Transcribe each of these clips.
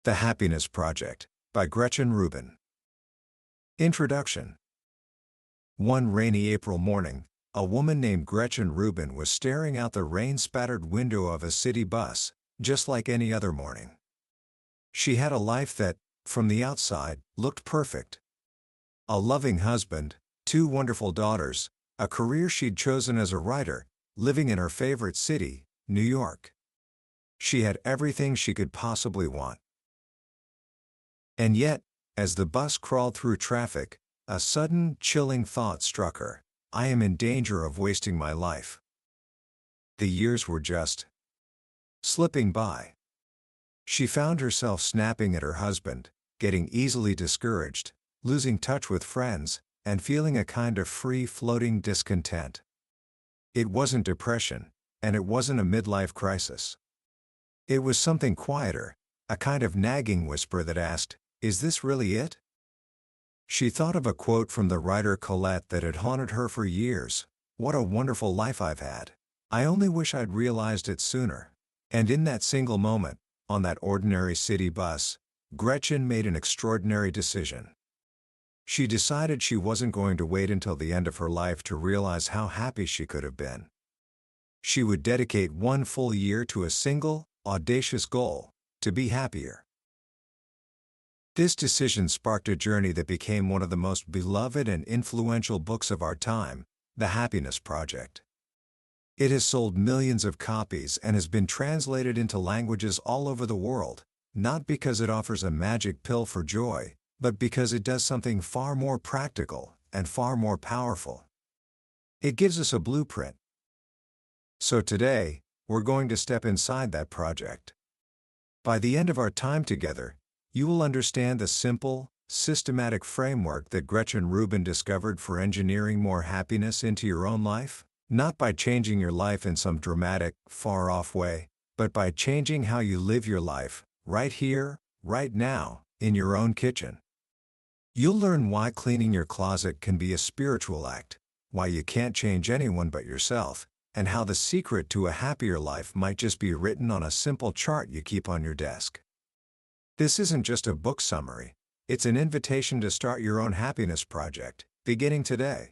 The Happiness Project, by Gretchen Rubin. Introduction. One rainy April morning, a woman named Gretchen Rubin was staring out the rain-spattered window of a city bus, just like any other morning. She had a life that, from the outside, looked perfect. A loving husband, 2 wonderful daughters, a career she'd chosen as a writer, living in her favorite city, New York. She had everything she could possibly want. And yet, as the bus crawled through traffic, a sudden, chilling thought struck her. I am in danger of wasting my life. The years were just slipping by. She found herself snapping at her husband, getting easily discouraged, losing touch with friends, and feeling a kind of free-floating discontent. It wasn't depression, and it wasn't a midlife crisis. It was something quieter, a kind of nagging whisper that asked, "Is this really it?" She thought of a quote from the writer Colette that had haunted her for years. "What a wonderful life I've had. I only wish I'd realized it sooner." And in that single moment, on that ordinary city bus, Gretchen made an extraordinary decision. She decided she wasn't going to wait until the end of her life to realize how happy she could have been. She would dedicate 1 full year to a single, audacious goal: to be happier. This decision sparked a journey that became one of the most beloved and influential books of our time, The Happiness Project. It has sold millions of copies and has been translated into languages all over the world, not because it offers a magic pill for joy, but because it does something far more practical and far more powerful. It gives us a blueprint. So today, we're going to step inside that project. By the end of our time together, you will understand the simple, systematic framework that Gretchen Rubin discovered for engineering more happiness into your own life, not by changing your life in some dramatic, far-off way, but by changing how you live your life, right here, right now, in your own kitchen. You'll learn why cleaning your closet can be a spiritual act, why you can't change anyone but yourself, and how the secret to a happier life might just be written on a simple chart you keep on your desk. This isn't just a book summary, it's an invitation to start your own happiness project, beginning today.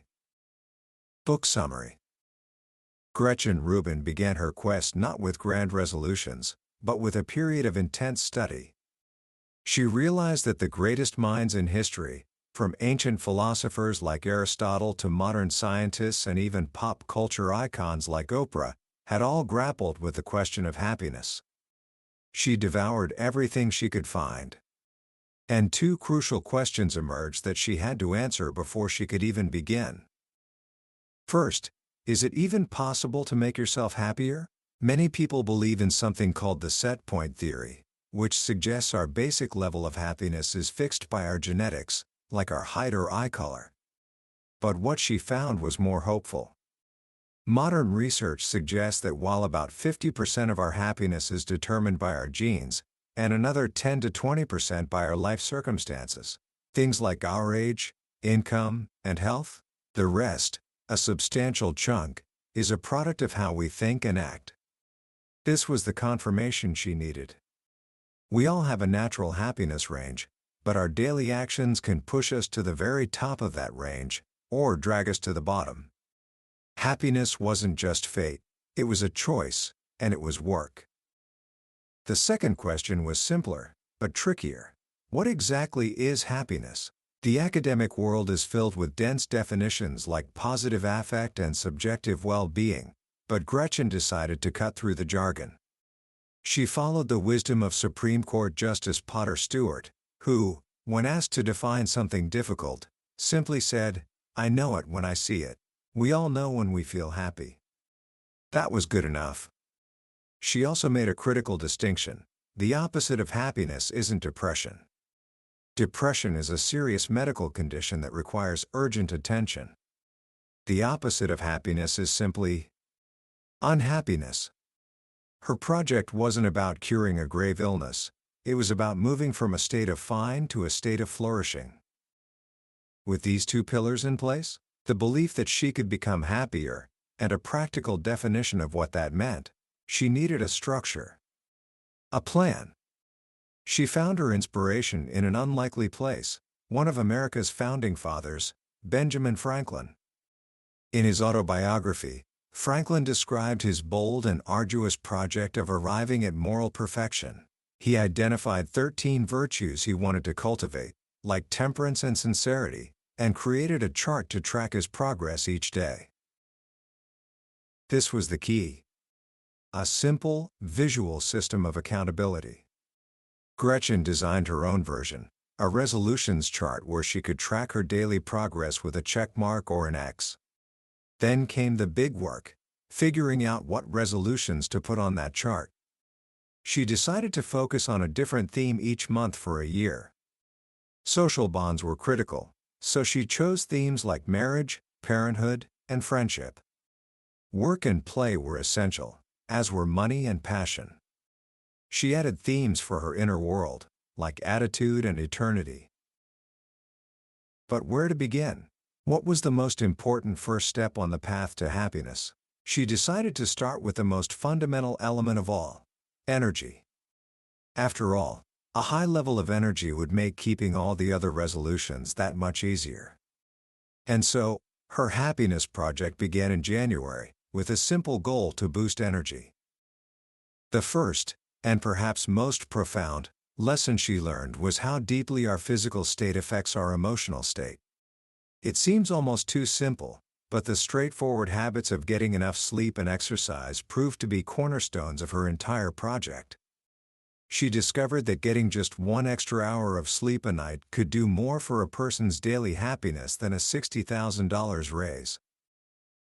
Book summary. Gretchen Rubin began her quest not with grand resolutions, but with a period of intense study. She realized that the greatest minds in history, from ancient philosophers like Aristotle to modern scientists and even pop culture icons like Oprah, had all grappled with the question of happiness. She devoured everything she could find. And 2 crucial questions emerged that she had to answer before she could even begin. First, is it even possible to make yourself happier? Many people believe in something called the set point theory, which suggests our basic level of happiness is fixed by our genetics, like our height or eye color. But what she found was more hopeful. Modern research suggests that while about 50% of our happiness is determined by our genes, and another 10 to 20% by our life circumstances, things like our age, income, and health, the rest, a substantial chunk, is a product of how we think and act. This was the confirmation she needed. We all have a natural happiness range, but our daily actions can push us to the very top of that range, or drag us to the bottom. Happiness wasn't just fate, it was a choice, and it was work. The second question was simpler, but trickier. What exactly is happiness? The academic world is filled with dense definitions like positive affect and subjective well-being, but Gretchen decided to cut through the jargon. She followed the wisdom of Supreme Court Justice Potter Stewart, who, when asked to define something difficult, simply said, "I know it when I see it." We all know when we feel happy. That was good enough. She also made a critical distinction. The opposite of happiness isn't depression. Depression is a serious medical condition that requires urgent attention. The opposite of happiness is simply unhappiness. Her project wasn't about curing a grave illness, it was about moving from a state of fine to a state of flourishing. With these 2 pillars in place, the belief that she could become happier, and a practical definition of what that meant, she needed a structure. A plan. She found her inspiration in an unlikely place, one of America's founding fathers, Benjamin Franklin. In his autobiography, Franklin described his bold and arduous project of arriving at moral perfection. He identified 13 virtues he wanted to cultivate, like temperance and sincerity, and created a chart to track his progress each day. This was the key: a simple, visual system of accountability. Gretchen designed her own version, a resolutions chart where she could track her daily progress with a check mark or an X. Then came the big work, figuring out what resolutions to put on that chart. She decided to focus on a different theme each month for a year. Social bonds were critical, so she chose themes like marriage, parenthood, and friendship. Work and play were essential, as were money and passion. She added themes for her inner world, like attitude and eternity. But where to begin? What was the most important first step on the path to happiness? She decided to start with the most fundamental element of all: energy. After all, a high level of energy would make keeping all the other resolutions that much easier. And so, her happiness project began in January, with a simple goal to boost energy. The first, and perhaps most profound, lesson she learned was how deeply our physical state affects our emotional state. It seems almost too simple, but the straightforward habits of getting enough sleep and exercise proved to be cornerstones of her entire project. She discovered that getting just 1 extra hour of sleep a night could do more for a person's daily happiness than a $60,000 raise.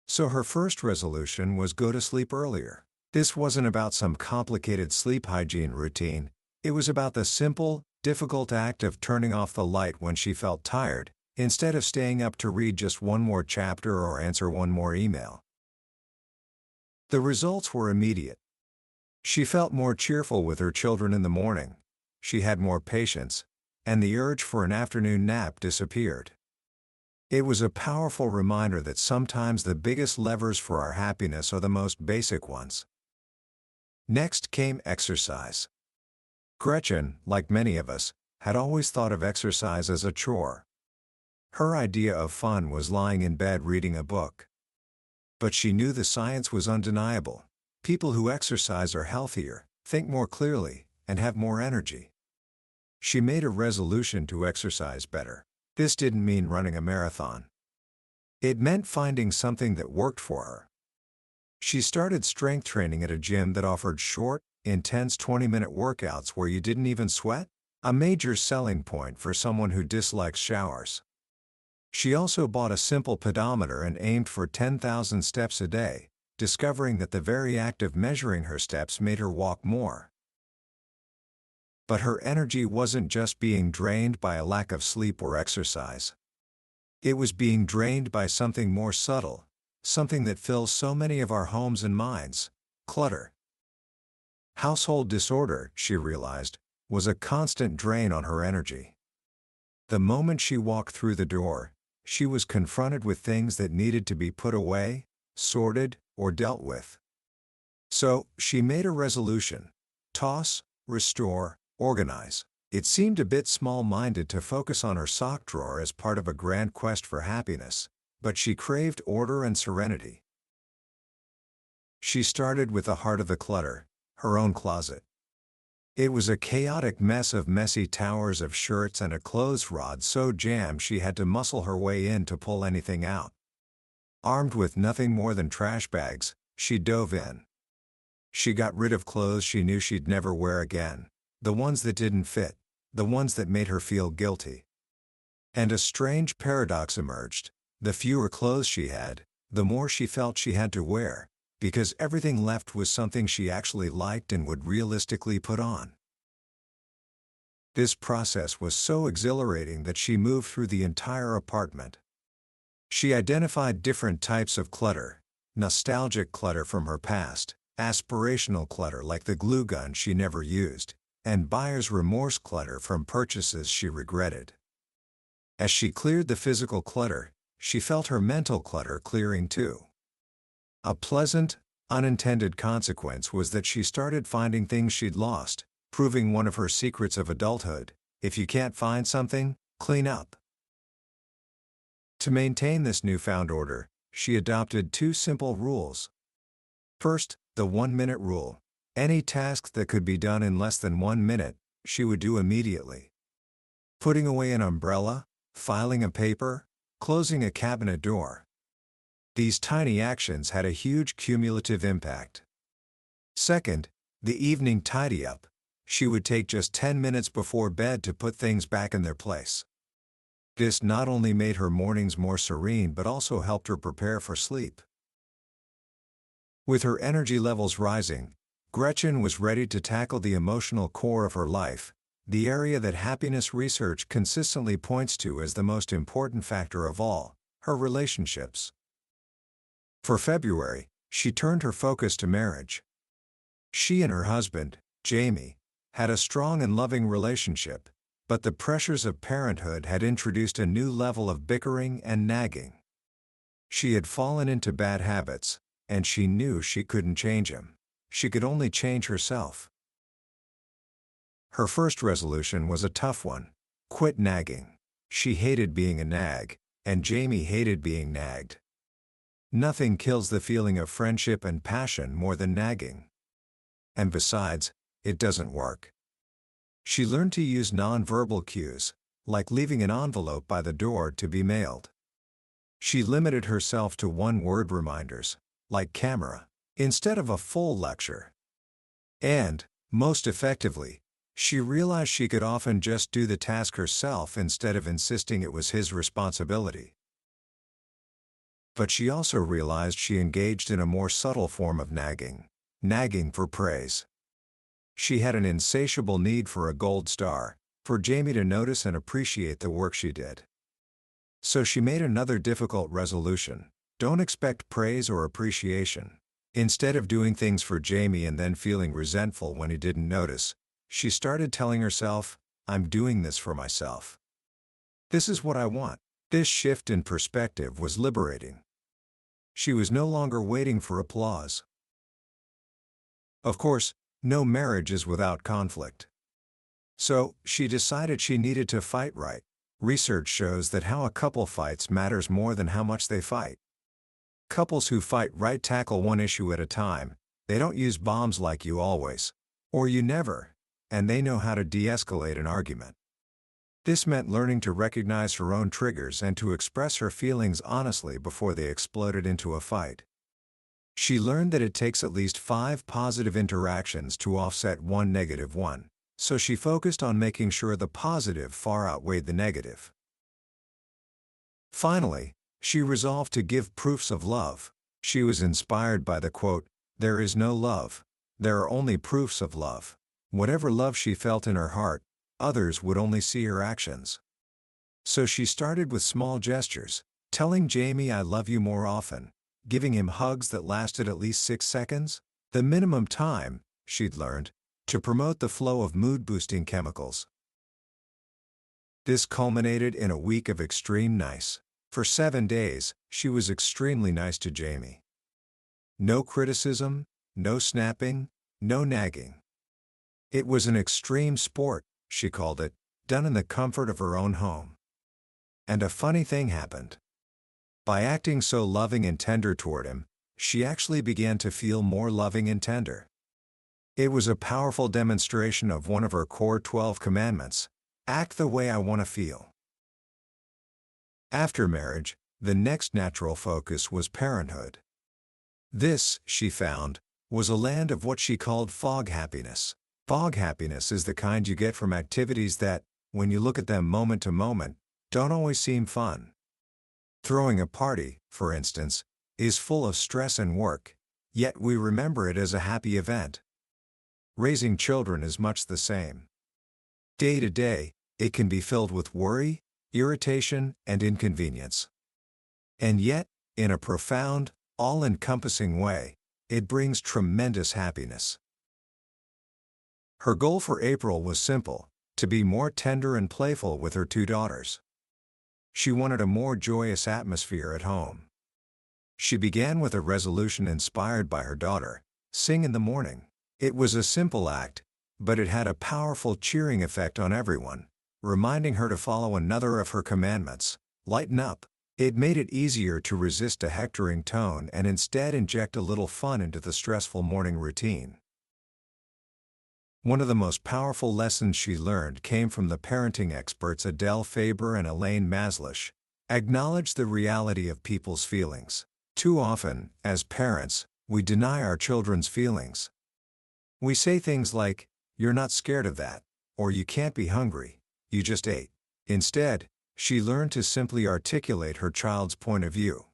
So her first resolution was go to sleep earlier. This wasn't about some complicated sleep hygiene routine. It was about the simple, difficult act of turning off the light when she felt tired, instead of staying up to read just one more chapter or answer one more email. The results were immediate. She felt more cheerful with her children in the morning, she had more patience, and the urge for an afternoon nap disappeared. It was a powerful reminder that sometimes the biggest levers for our happiness are the most basic ones. Next came exercise. Gretchen, like many of us, had always thought of exercise as a chore. Her idea of fun was lying in bed reading a book. But she knew the science was undeniable. People who exercise are healthier, think more clearly, and have more energy. She made a resolution to exercise better. This didn't mean running a marathon. It meant finding something that worked for her. She started strength training at a gym that offered short, intense 20-minute workouts where you didn't even sweat, a major selling point for someone who dislikes showers. She also bought a simple pedometer and aimed for 10,000 steps a day, discovering that the very act of measuring her steps made her walk more. But her energy wasn't just being drained by a lack of sleep or exercise. It was being drained by something more subtle, something that fills so many of our homes and minds: clutter. Household disorder, she realized, was a constant drain on her energy. The moment she walked through the door, she was confronted with things that needed to be put away, sorted, or dealt with. So, she made a resolution: toss, restore, organize. It seemed a bit small-minded to focus on her sock drawer as part of a grand quest for happiness, but she craved order and serenity. She started with the heart of the clutter, her own closet. It was a chaotic mess of messy towers of shirts and a clothes rod so jammed she had to muscle her way in to pull anything out. Armed with nothing more than trash bags, she dove in. She got rid of clothes she knew she'd never wear again, the ones that didn't fit, the ones that made her feel guilty. And a strange paradox emerged: the fewer clothes she had, the more she felt she had to wear, because everything left was something she actually liked and would realistically put on. This process was so exhilarating that she moved through the entire apartment. She identified different types of clutter: nostalgic clutter from her past, aspirational clutter like the glue gun she never used, and buyer's remorse clutter from purchases she regretted. As she cleared the physical clutter, she felt her mental clutter clearing too. A pleasant, unintended consequence was that she started finding things she'd lost, proving one of her secrets of adulthood: if you can't find something, clean up. To maintain this newfound order, she adopted 2 simple rules. First, the 1-minute rule. Any task that could be done in less than 1 minute, she would do immediately. Putting away an umbrella, filing a paper, closing a cabinet door. These tiny actions had a huge cumulative impact. Second, the evening tidy-up. She would take just 10 minutes before bed to put things back in their place. This not only made her mornings more serene but also helped her prepare for sleep. With her energy levels rising, Gretchen was ready to tackle the emotional core of her life, the area that happiness research consistently points to as the most important factor of all: her relationships. For February, she turned her focus to marriage. She and her husband, Jamie, had a strong and loving relationship, but the pressures of parenthood had introduced a new level of bickering and nagging. She had fallen into bad habits, and she knew she couldn't change him. She could only change herself. Her first resolution was a tough one: quit nagging. She hated being a nag, and Jamie hated being nagged. Nothing kills the feeling of friendship and passion more than nagging. And besides, it doesn't work. She learned to use nonverbal cues, like leaving an envelope by the door to be mailed. She limited herself to 1-word reminders, like camera, instead of a full lecture. And, most effectively, she realized she could often just do the task herself instead of insisting it was his responsibility. But she also realized she engaged in a more subtle form of nagging for praise. She had an insatiable need for a gold star, for Jamie to notice and appreciate the work she did. So she made another difficult resolution: don't expect praise or appreciation. Instead of doing things for Jamie and then feeling resentful when he didn't notice, she started telling herself, "I'm doing this for myself. This is what I want." This shift in perspective was liberating. She was no longer waiting for applause. Of course, no marriage is without conflict. So, she decided she needed to fight right. Research shows that how a couple fights matters more than how much they fight. Couples who fight right tackle one issue at a time. They don't use bombs like you always, or you never, and they know how to de-escalate an argument. This meant learning to recognize her own triggers and to express her feelings honestly before they exploded into a fight. She learned that it takes at least 5 positive interactions to offset 1 negative one, so she focused on making sure the positive far outweighed the negative. Finally, she resolved to give proofs of love. She was inspired by the quote, "There is no love. There are only proofs of love." Whatever love she felt in her heart, others would only see her actions. So she started with small gestures, telling Jamie "I love you" more often, giving him hugs that lasted at least 6 seconds, the minimum time, she'd learned, to promote the flow of mood-boosting chemicals. This culminated in a week of extreme nice. For 7 days, she was extremely nice to Jamie. No criticism, no snapping, no nagging. It was an extreme sport, she called it, done in the comfort of her own home. And a funny thing happened. By acting so loving and tender toward him, she actually began to feel more loving and tender. It was a powerful demonstration of one of her core 12 commandments: act the way I want to feel. After marriage, the next natural focus was parenthood. This, she found, was a land of what she called fog happiness. Fog happiness is the kind you get from activities that, when you look at them moment to moment, don't always seem fun. Throwing a party, for instance, is full of stress and work, yet we remember it as a happy event. Raising children is much the same. Day to day, it can be filled with worry, irritation, and inconvenience. And yet, in a profound, all-encompassing way, it brings tremendous happiness. Her goal for April was simple: to be more tender and playful with her 2 daughters. She wanted a more joyous atmosphere at home. She began with a resolution inspired by her daughter: sing in the morning. It was a simple act, but it had a powerful cheering effect on everyone, reminding her to follow another of her commandments: lighten up. It made it easier to resist a hectoring tone and instead inject a little fun into the stressful morning routine. One of the most powerful lessons she learned came from the parenting experts Adele Faber and Elaine Maslish. Acknowledge the reality of people's feelings. Too often, as parents, we deny our children's feelings. We say things like, "You're not scared of that," or "You can't be hungry, you just ate." Instead, she learned to simply articulate her child's point of view.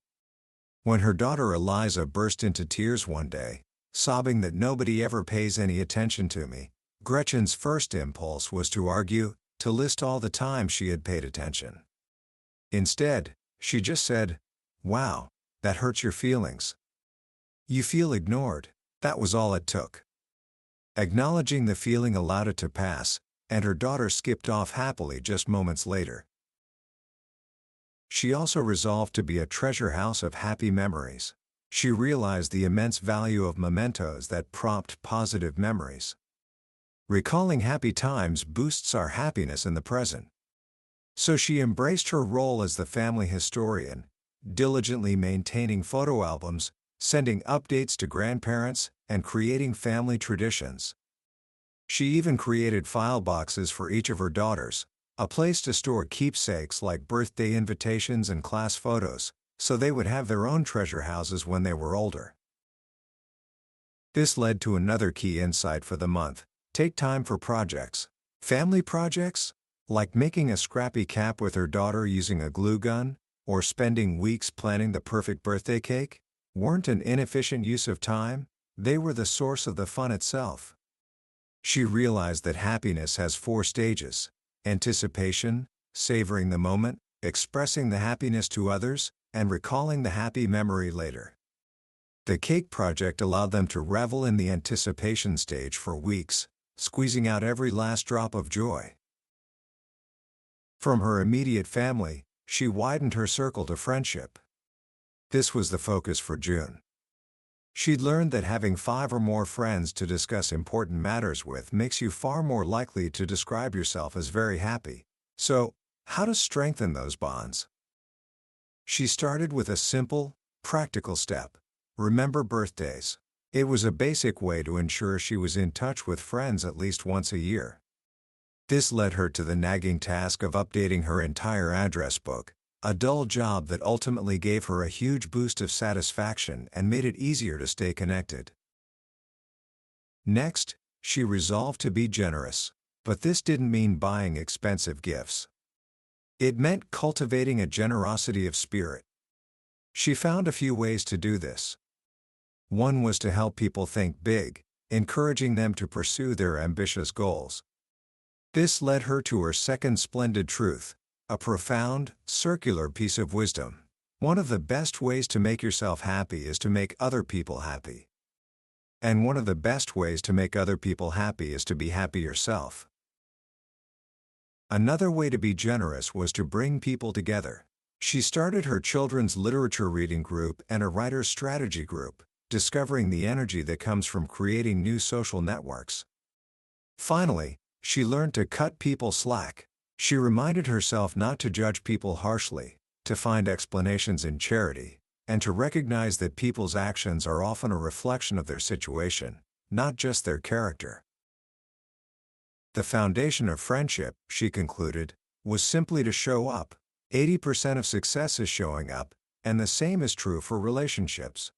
When her daughter Eliza burst into tears one day, sobbing that nobody ever pays any attention to me, Gretchen's first impulse was to argue, to list all the times she had paid attention. Instead, she just said, "Wow, that hurts your feelings. You feel ignored." That was all it took. Acknowledging the feeling allowed it to pass, and her daughter skipped off happily just moments later. She also resolved to be a treasure house of happy memories. She realized the immense value of mementos that prompt positive memories. Recalling happy times boosts our happiness in the present. So she embraced her role as the family historian, diligently maintaining photo albums, sending updates to grandparents, and creating family traditions. She even created file boxes for each of her daughters, a place to store keepsakes like birthday invitations and class photos, so they would have their own treasure houses when they were older. This led to another key insight for the month: take time for projects. Family projects, like making a scrappy cap with her daughter using a glue gun, or spending weeks planning the perfect birthday cake, weren't an inefficient use of time, they were the source of the fun itself. She realized that happiness has 4 stages: anticipation, savoring the moment, expressing the happiness to others, and recalling the happy memory later. The cake project allowed them to revel in the anticipation stage for weeks, squeezing out every last drop of joy. From her immediate family, she widened her circle to friendship. This was the focus for June. She'd learned that having 5 or more friends to discuss important matters with makes you far more likely to describe yourself as very happy. So, how to strengthen those bonds? She started with a simple, practical step: remember birthdays. It was a basic way to ensure she was in touch with friends at least once a year. This led her to the nagging task of updating her entire address book, a dull job that ultimately gave her a huge boost of satisfaction and made it easier to stay connected. Next, she resolved to be generous. But this didn't mean buying expensive gifts. It meant cultivating a generosity of spirit. She found a few ways to do this. One was to help people think big, encouraging them to pursue their ambitious goals. This led her to her second splendid truth, a profound, circular piece of wisdom. One of the best ways to make yourself happy is to make other people happy. And one of the best ways to make other people happy is to be happy yourself. Another way to be generous was to bring people together. She started her children's literature reading group and a writer's strategy group, discovering the energy that comes from creating new social networks. Finally, she learned to cut people slack. She reminded herself not to judge people harshly, to find explanations in charity, and to recognize that people's actions are often a reflection of their situation, not just their character. The foundation of friendship, she concluded, was simply to show up. 80% of success is showing up, and the same is true for relationships.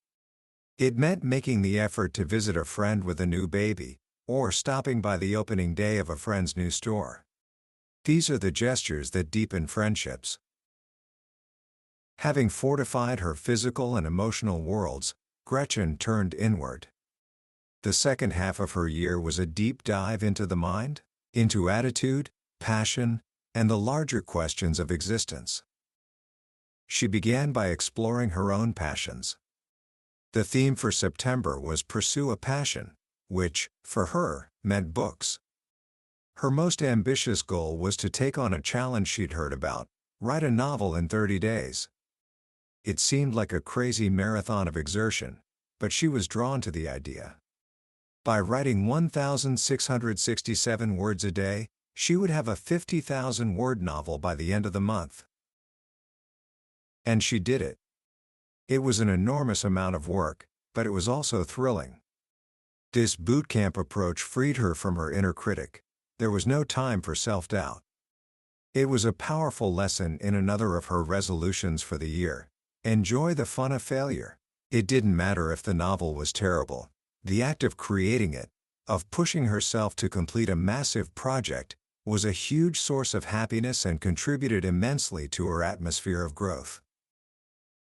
It meant making the effort to visit a friend with a new baby, or stopping by the opening day of a friend's new store. These are the gestures that deepen friendships. Having fortified her physical and emotional worlds, Gretchen turned inward. The second half of her year was a deep dive into the mind, into attitude, passion, and the larger questions of existence. She began by exploring her own passions. The theme for September was Pursue a Passion, which, for her, meant books. Her most ambitious goal was to take on a challenge she'd heard about: write a novel in 30 days. It seemed like a crazy marathon of exertion, but she was drawn to the idea. By writing 1,667 words a day, she would have a 50,000-word novel by the end of the month. And she did it. It was an enormous amount of work, but it was also thrilling. This bootcamp approach freed her from her inner critic. There was no time for self-doubt. It was a powerful lesson in another of her resolutions for the year. Enjoy the fun of failure. It didn't matter if the novel was terrible. The act of creating it, of pushing herself to complete a massive project, was a huge source of happiness and contributed immensely to her atmosphere of growth.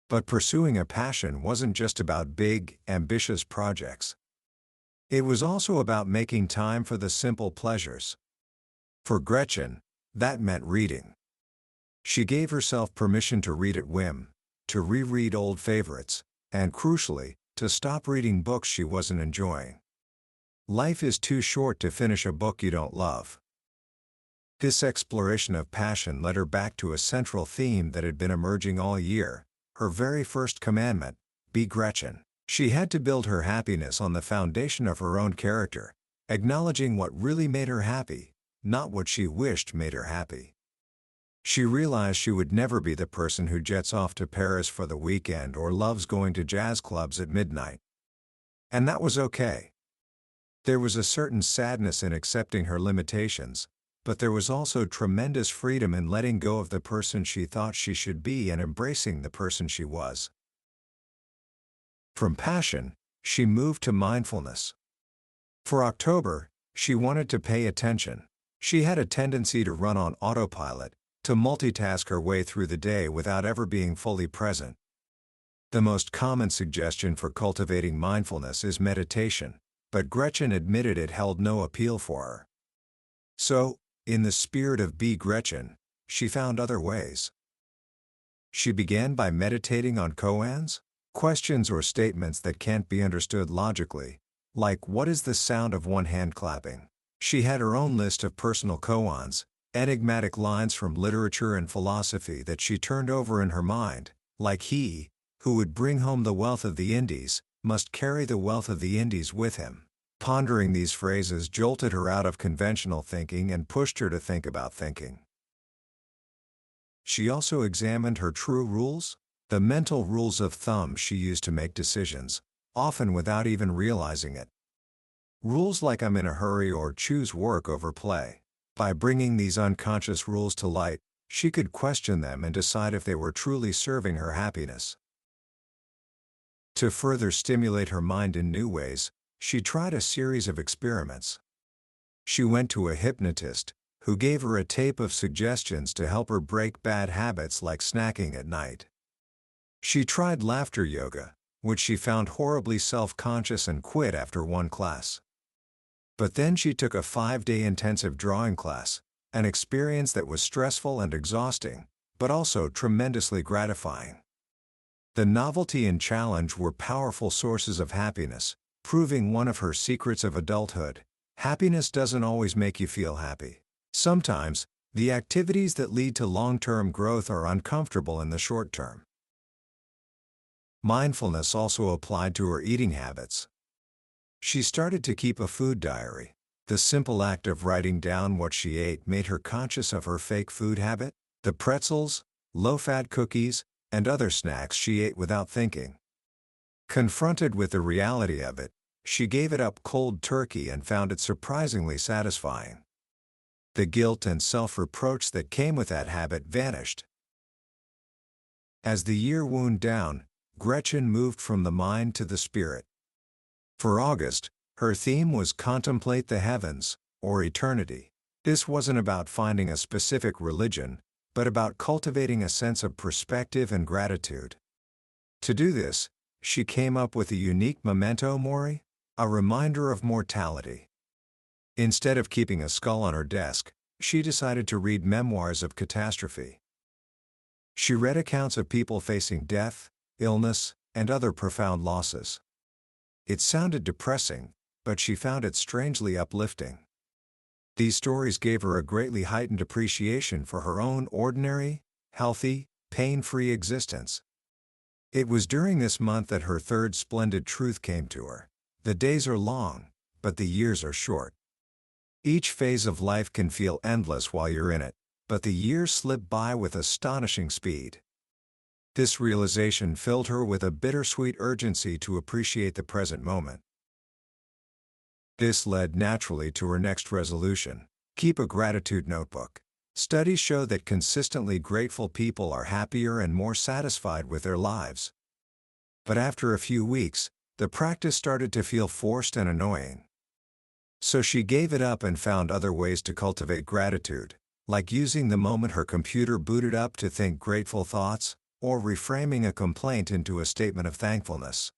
But pursuing a passion wasn't just about big, ambitious projects. It was also about making time for the simple pleasures. For Gretchen, that meant reading. She gave herself permission to read at whim, to reread old favorites, and crucially, to stop reading books she wasn't enjoying. Life is too short to finish a book you don't love. This exploration of passion led her back to a central theme that had been emerging all year, her very first commandment: be Gretchen. She had to build her happiness on the foundation of her own character, acknowledging what really made her happy, not what she wished made her happy. She realized she would never be the person who jets off to Paris for the weekend or loves going to jazz clubs at midnight. And that was okay. There was a certain sadness in accepting her limitations, but there was also tremendous freedom in letting go of the person she thought she should be and embracing the person she was. From passion, she moved to mindfulness. For October, she wanted to pay attention. She had a tendency to run on autopilot, to multitask her way through the day without ever being fully present. The most common suggestion for cultivating mindfulness is meditation, but Gretchen admitted it held no appeal for her. So, in the spirit of Be Gretchen, she found other ways. She began by meditating on koans, questions or statements that can't be understood logically, like what is the sound of one hand clapping? She had her own list of personal koans, enigmatic lines from literature and philosophy that she turned over in her mind, like he, who would bring home the wealth of the Indies, must carry the wealth of the Indies with him. Pondering these phrases jolted her out of conventional thinking and pushed her to think about thinking. She also examined her true rules, the mental rules of thumb she used to make decisions, often without even realizing it. Rules like I'm in a hurry or choose work over play. By bringing these unconscious rules to light, she could question them and decide if they were truly serving her happiness. To further stimulate her mind in new ways, she tried a series of experiments. She went to a hypnotist, who gave her a tape of suggestions to help her break bad habits like snacking at night. She tried laughter yoga, which she found horribly self-conscious and quit after one class. But then she took a 5-day intensive drawing class, an experience that was stressful and exhausting, but also tremendously gratifying. The novelty and challenge were powerful sources of happiness, proving one of her secrets of adulthood: happiness doesn't always make you feel happy. Sometimes, the activities that lead to long-term growth are uncomfortable in the short term. Mindfulness also applied to her eating habits. She started to keep a food diary. The simple act of writing down what she ate made her conscious of her fake food habit, the pretzels, low-fat cookies, and other snacks she ate without thinking. Confronted with the reality of it, she gave it up cold turkey and found it surprisingly satisfying. The guilt and self-reproach that came with that habit vanished. As the year wound down, Gretchen moved from the mind to the spirit. For August, her theme was contemplate the heavens, or eternity. This wasn't about finding a specific religion, but about cultivating a sense of perspective and gratitude. To do this, she came up with a unique memento mori, a reminder of mortality. Instead of keeping a skull on her desk, she decided to read memoirs of catastrophe. She read accounts of people facing death, illness, and other profound losses. It sounded depressing, but she found it strangely uplifting. These stories gave her a greatly heightened appreciation for her own ordinary, healthy, pain-free existence. It was during this month that her third splendid truth came to her. The days are long, but the years are short. Each phase of life can feel endless while you're in it, but the years slip by with astonishing speed. This realization filled her with a bittersweet urgency to appreciate the present moment. This led naturally to her next resolution: keep a gratitude notebook. Studies show that consistently grateful people are happier and more satisfied with their lives. But after a few weeks, the practice started to feel forced and annoying. So she gave it up and found other ways to cultivate gratitude, like using the moment her computer booted up to think grateful thoughts, or reframing a complaint into a statement of thankfulness.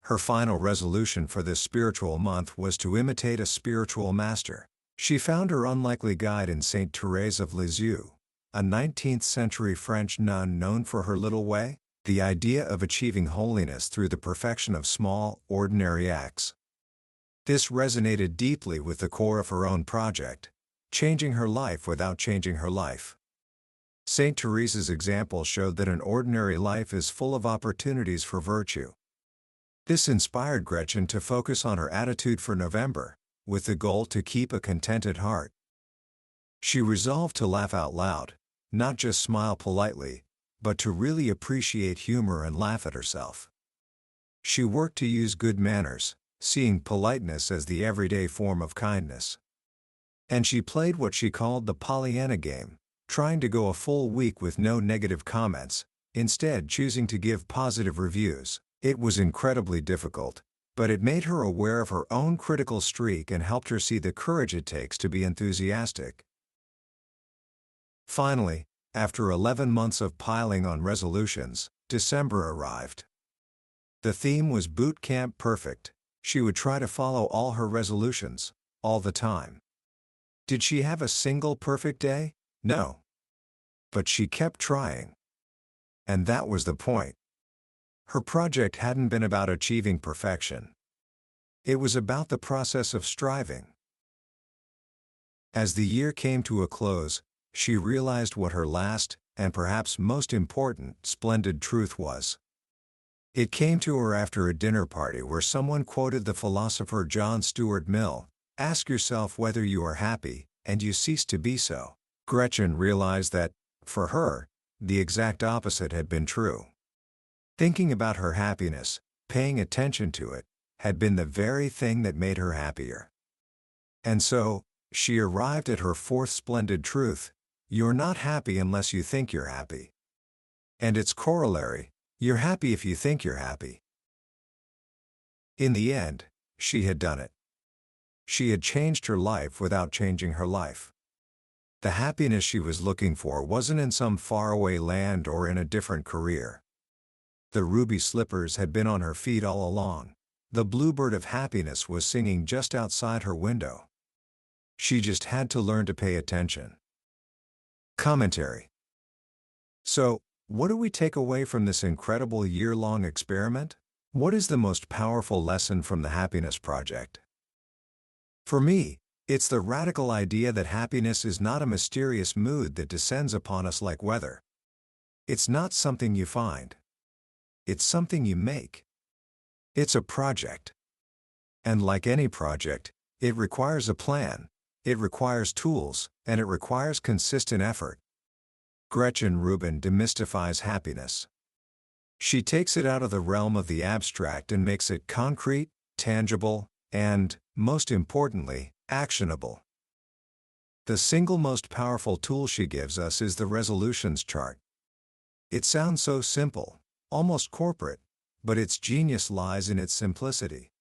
Her final resolution for this spiritual month was to imitate a spiritual master. She found her unlikely guide in Saint Thérèse of Lisieux, a 19th-century French nun known for her little way, the idea of achieving holiness through the perfection of small, ordinary acts. This resonated deeply with the core of her own project, changing her life without changing her life. Saint Therese's example showed that an ordinary life is full of opportunities for virtue. This inspired Gretchen to focus on her attitude for November, with the goal to keep a contented heart. She resolved to laugh out loud, not just smile politely, but to really appreciate humor and laugh at herself. She worked to use good manners, seeing politeness as the everyday form of kindness. And she played what she called the Pollyanna game, trying to go a full week with no negative comments, instead choosing to give positive reviews. It was incredibly difficult, but it made her aware of her own critical streak and helped her see the courage it takes to be enthusiastic. Finally, after 11 months of piling on resolutions, December arrived. The theme was Boot Camp Perfect. She would try to follow all her resolutions, all the time. Did she have a single perfect day? No. But she kept trying. And that was the point. Her project hadn't been about achieving perfection. It was about the process of striving. As the year came to a close, she realized what her last, and perhaps most important, splendid truth was. It came to her after a dinner party where someone quoted the philosopher John Stuart Mill, "Ask yourself whether you are happy, and you cease to be so." Gretchen realized that, for her, the exact opposite had been true. Thinking about her happiness, paying attention to it, had been the very thing that made her happier. And so, she arrived at her fourth splendid truth: you're not happy unless you think you're happy. And its corollary: you're happy if you think you're happy. In the end, she had done it. She had changed her life without changing her life. The happiness she was looking for wasn't in some faraway land or in a different career. The ruby slippers had been on her feet all along. The bluebird of happiness was singing just outside her window. She just had to learn to pay attention. Commentary. So, what do we take away from this incredible year-long experiment? What is the most powerful lesson from the Happiness Project? For me, it's the radical idea that happiness is not a mysterious mood that descends upon us like weather. It's not something you find. It's something you make. It's a project. And like any project, it requires a plan, it requires tools, and it requires consistent effort. Gretchen Rubin demystifies happiness. She takes it out of the realm of the abstract and makes it concrete, tangible, and, most importantly, actionable. The single most powerful tool she gives us is the resolutions chart. It sounds so simple, almost corporate, but its genius lies in its simplicity.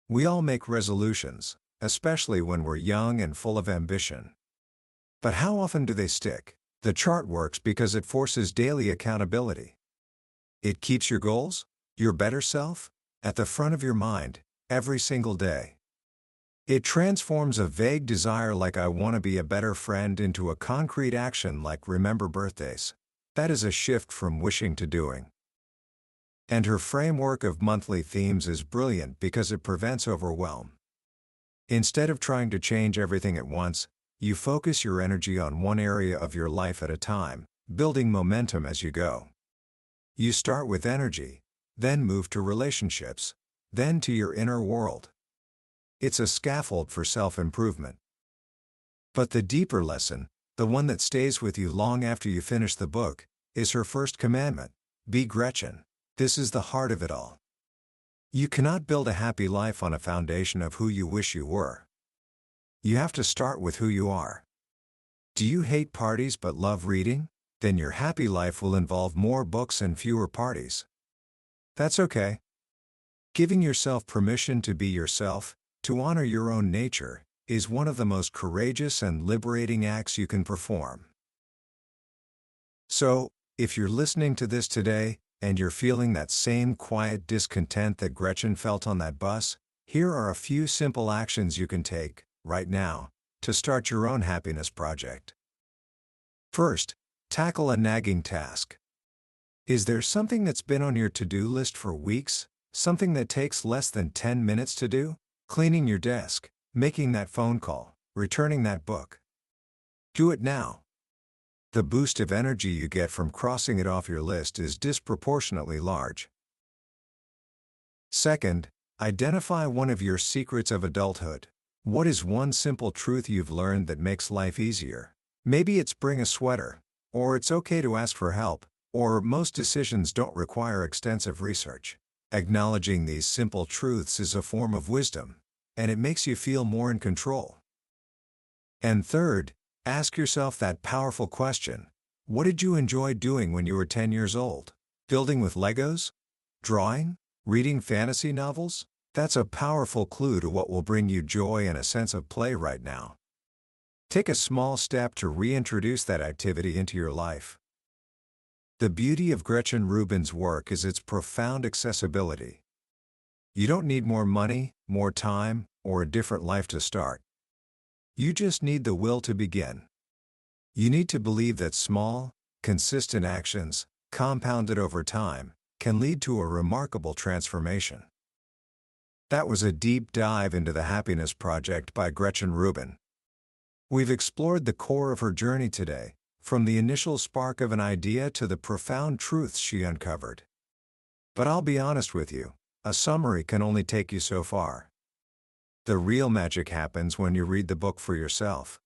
We all make resolutions, especially when we're young and full of ambition. But how often do they stick? The chart works because it forces daily accountability. It keeps your goals, your better self, at the front of your mind, every single day. It transforms a vague desire like "I want to be a better friend" into a concrete action like "remember birthdays." That is a shift from wishing to doing. And her framework of monthly themes is brilliant because it prevents overwhelm. Instead of trying to change everything at once, you focus your energy on one area of your life at a time, building momentum as you go. You start with energy, then move to relationships, then to your inner world. It's a scaffold for self-improvement. But the deeper lesson, the one that stays with you long after you finish the book, is her first commandment: be Gretchen. This is the heart of it all. You cannot build a happy life on a foundation of who you wish you were. You have to start with who you are. Do you hate parties but love reading? Then your happy life will involve more books and fewer parties. That's okay. Giving yourself permission to be yourself, to honor your own nature, is one of the most courageous and liberating acts you can perform. So, if you're listening to this today, and you're feeling that same quiet discontent that Gretchen felt on that bus, here are a few simple actions you can take, right now, to start your own happiness project. First, tackle a nagging task. Is there something that's been on your to-do list for weeks, something that takes less than 10 minutes to do? Cleaning your desk, making that phone call, returning that book. Do it now. The boost of energy you get from crossing it off your list is disproportionately large. Second, identify one of your secrets of adulthood. What is one simple truth you've learned that makes life easier? Maybe it's bring a sweater, or it's okay to ask for help, or most decisions don't require extensive research. Acknowledging these simple truths is a form of wisdom, and it makes you feel more in control. And third, ask yourself that powerful question: what did you enjoy doing when you were 10 years old? Building with Legos? Drawing? Reading fantasy novels? That's a powerful clue to what will bring you joy and a sense of play right now. Take a small step to reintroduce that activity into your life. The beauty of Gretchen Rubin's work is its profound accessibility. You don't need more money, more time, or a different life to start. You just need the will to begin. You need to believe that small, consistent actions, compounded over time, can lead to a remarkable transformation. That was a deep dive into the Happiness Project by Gretchen Rubin. We've explored the core of her journey today, from the initial spark of an idea to the profound truths she uncovered. But I'll be honest with you, a summary can only take you so far. The real magic happens when you read the book for yourself.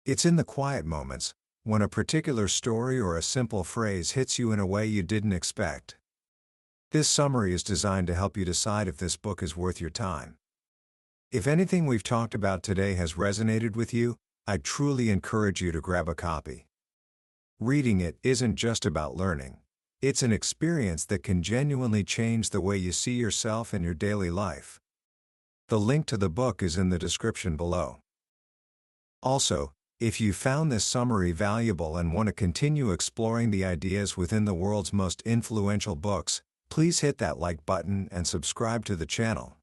It's in the quiet moments, when a particular story or a simple phrase hits you in a way you didn't expect. This summary is designed to help you decide if this book is worth your time. If anything we've talked about today has resonated with you, I truly encourage you to grab a copy. Reading it isn't just about learning. It's an experience that can genuinely change the way you see yourself in your daily life. The link to the book is in the description below. Also, if you found this summary valuable and want to continue exploring the ideas within the world's most influential books, please hit that like button and subscribe to the channel.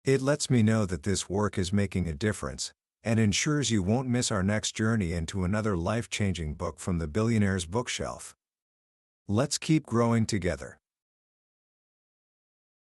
It lets me know that this work is making a difference, and ensures you won't miss our next journey into another life-changing book from the billionaire's bookshelf. Let's keep growing together.